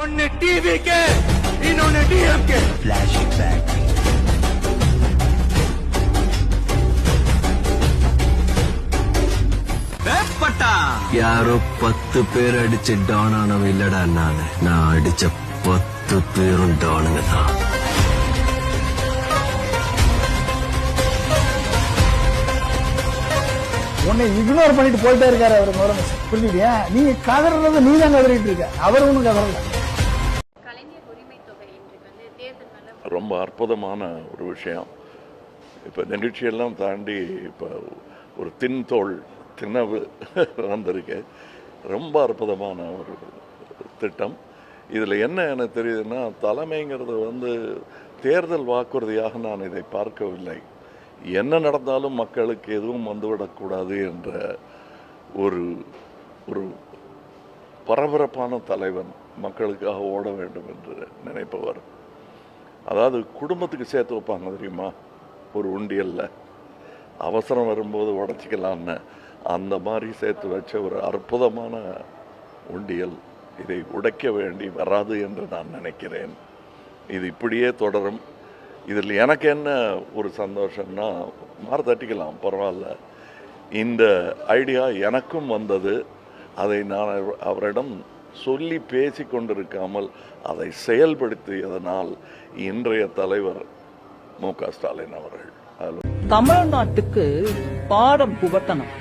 ஒன்னு டிவிக்கு இன்னொன்னு டிஎம்கே ஃபிளாஷ்பேக். யாரோ 10 பேர் அடிச்ச டான் ஆனவன் இல்லடா நான் அடிச்ச 10 பேரும் டானுங்க தான். உன்னை இக்னோர் பண்ணிட்டு போயிட்டே இருக்காரு அவரு முதலமைச்சர். புரிஞ்சுக்கிட்டியா? நீங்க கதறது நீ தான் கதறிட்டு இருக்க, அவர் ஒண்ணும் கதறல. ரொம்ப அற்புதமான ஒரு விஷயம். இப்போ நிகழ்ச்சியெல்லாம் தாண்டி இப்போ ஒரு திணவு வந்திருக்கு. ரொம்ப அற்புதமான ஒரு திட்டம். இதில் என்ன எனக்கு தெரியுதுன்னா, தலைமைங்கிறது தேர்தல் வாக்குறுதியாக நான் இதை பார்க்கவில்லை. என்ன நடந்தாலும் மக்களுக்கு எதுவும் வந்துவிடக்கூடாது என்ற ஒரு ஒரு பரபரப்பான தலைவன், மக்களுக்காக ஓட வேண்டும் என்று நினைப்பவர். அதாவது குடும்பத்துக்கு சேர்த்து வைப்பாங்க தெரியுமா, ஒரு உண்டியல்ல அவசரம் வரும்போது உடச்சிக்கலான்னு, அந்த மாதிரி சேர்த்து வச்ச ஒரு அற்புதமான உண்டியல். இதை உடைக்க வேண்டி வராது என்று நான் நினைக்கிறேன். இது இப்படியே தொடரும். இதில் எனக்கு என்ன ஒரு சந்தோஷம்னா, மாற தட்டிக்கலாம் பரவாயில்ல, இந்த ஐடியா எனக்கும் வந்தது. அதை நான் அவரிடம் சொல்லி பேசி கொண்டிருக்காமல் அதை செயல்படுத்தியதனால் இன்றைய தலைவர் மு.க. ஸ்டாலின் அவர்கள் தமிழ்நாட்டுக்கு பாடம் புகட்டணும்.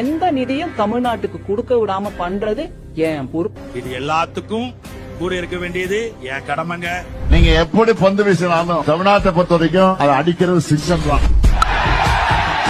எந்த நிதியும் தமிழ்நாட்டுக்கு கொடுக்க விடாம பண்றது என் பொறுப்பு. இது எல்லாத்துக்கும் கூட இருக்க வேண்டியது என் கடமைங்க. நீங்க எப்படி பந்து வீசினாலும் தமிழ்நாட்டை பொறுத்த வரைக்கும் அதை அடிக்கிறது சிக்ஸன் தான்.